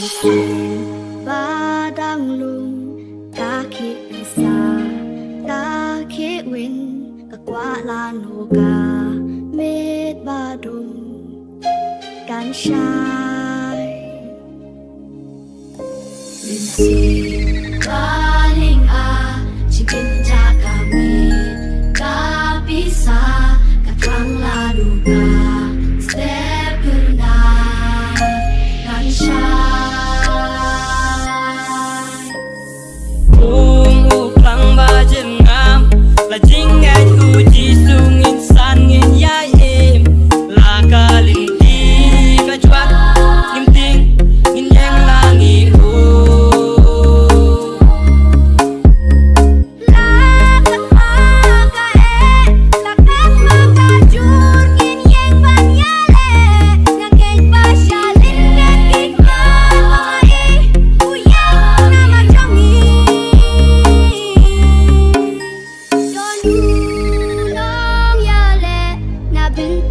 Badang lung kaki bisa kaki win kakwala noga med badung kan shai Rinsi paling chicken kami kapisa katwang laluga step na kan shai là chính ngay thu chỉ su nghìn san nghìn yai em là cả linh đi cả chuột nghìn tiếng nghìn yang là nghỉ hồ là tất cả cả em là các mà cả chun nghìn yang ban ya lệ yang keng ba sha linh keng kích ya mai u yang na ma trong ni Nong ya le na bin